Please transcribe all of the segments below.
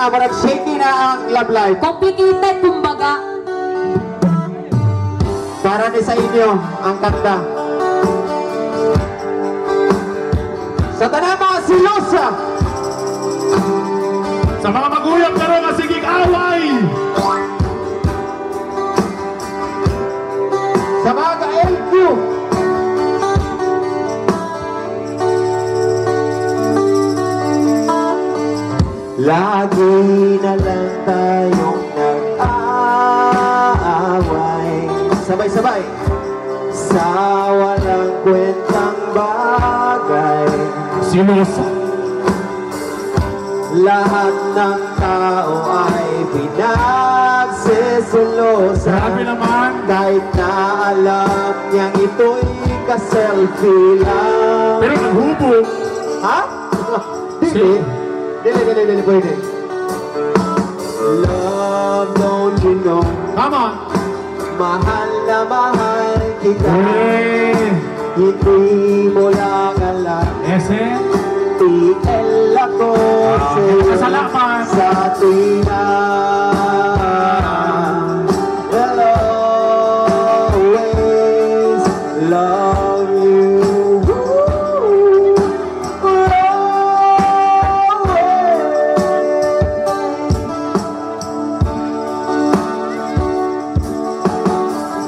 nga, marag shaky na ang love life. Complicated, kumbaga. Para ni sa inyo ang kanta. Sa tanan mga silosa. Sa mga maguyang karon nga sigig away. Sa mga ka-LQ. Lagi na lang tayong nag-aaway. Sabay-sabay. Sa walang kwentang bagay. Silosa. Lahat ng tao ay pinagsisilosa. Grabe naman. Kahit na alam niyang ito'y ka-selfie lang. Pero naghubog. Ha? Dili. Dili, pwede. Love, don't you know? Come on. Mahal na mahal kita. Eh. Hindi mo lang alam. Ese. TL ako sa'yo Kasalaman. sa tina. I'll always love you.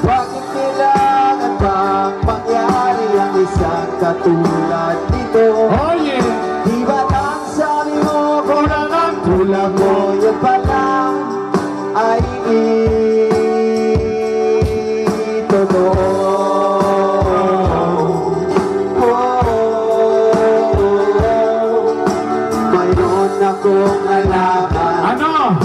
Bakit kailangan bang mangyari ang isang katulad nito? Oh yeah. Di ba't ang sabi mo kulang ang tulad mo? Yun pala ay totoo. Mayroon akong alaman. Ano?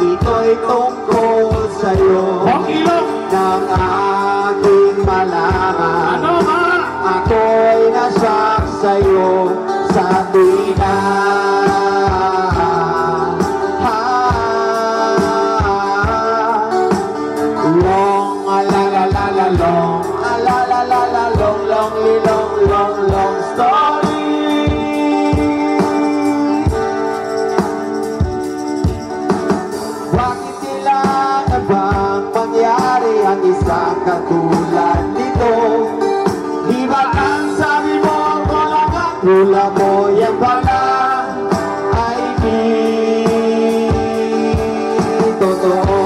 Ito'y tungkol sa'yo. Ilok. Nang aking malaman. Ano ma? Ako'y nasyak sa'yo sa tuwina. Long, la long, la long story. Bakit kailangan bang mangyari ang isang katulad nito? Di ba ang sabi mo kulang ang tulad mo? Yan pala ay di totoo.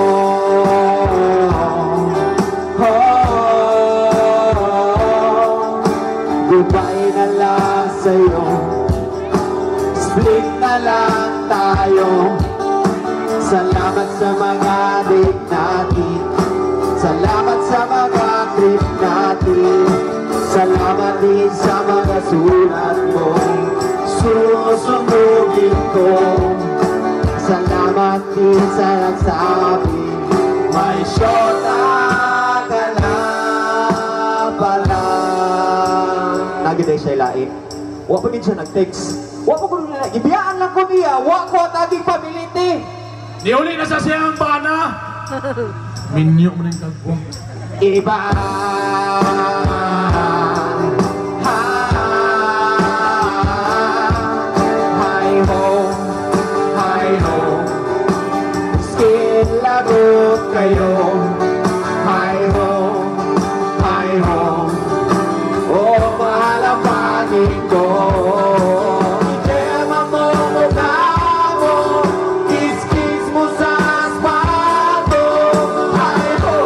Goodbye na lang sa'yo. Split na lang tayo. Salamat sa mga date natin. Salamat sa mga trip natin. Salamat din sa mga sulat mo. Susundugin ko. Salamat din sa nagsabi. May syota ka na pala. Nagiday siya ilain. Wa pa din siya nag-text. Wa pa ko nila. Ibiyaan lang ko niya. Wa ko taging pabiliti. Di uli na sa siyang bana. Minyo mo na yung tagpo. Iba. Hi ho. Skin lagot kayo. Hi ho. Oh, mahal ang panig ko. Itema mo mukha mo. Kiss mo sa asfalto. Hi ho.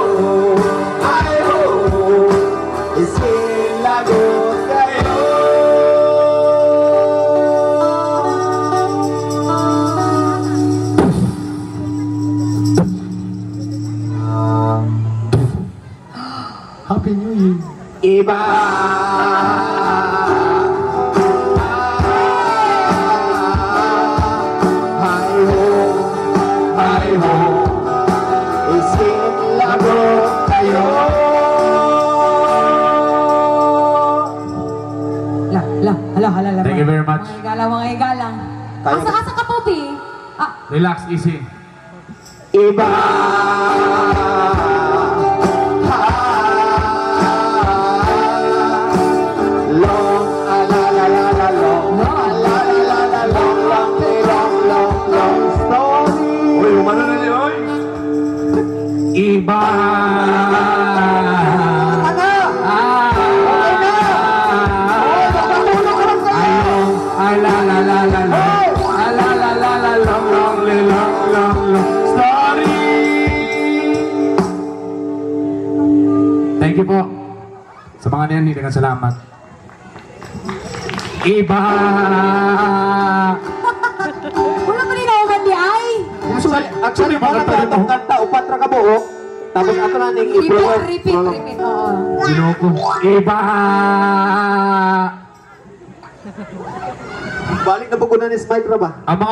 Skin lagot kayo. Happy New Year. Iba. Hi ho. Iskin lagot kayo. Hala. Thank you very much. Mga igalang. Tayo. Asa ka po, Pi? Relax, easy. Iba. Long, la la la la long, long story. Thank you po. Sa mga niyan, hindi ka salamat. Iba! Wala pa rin ako mandi ay. Actually, mga katong kanta, upat ra ka buhok. Tapos ato na ning Repeat, i-promote. repeat. Oo. Ginoo ko. Iba! Balik na pag ni Spike ra ba? Ang mga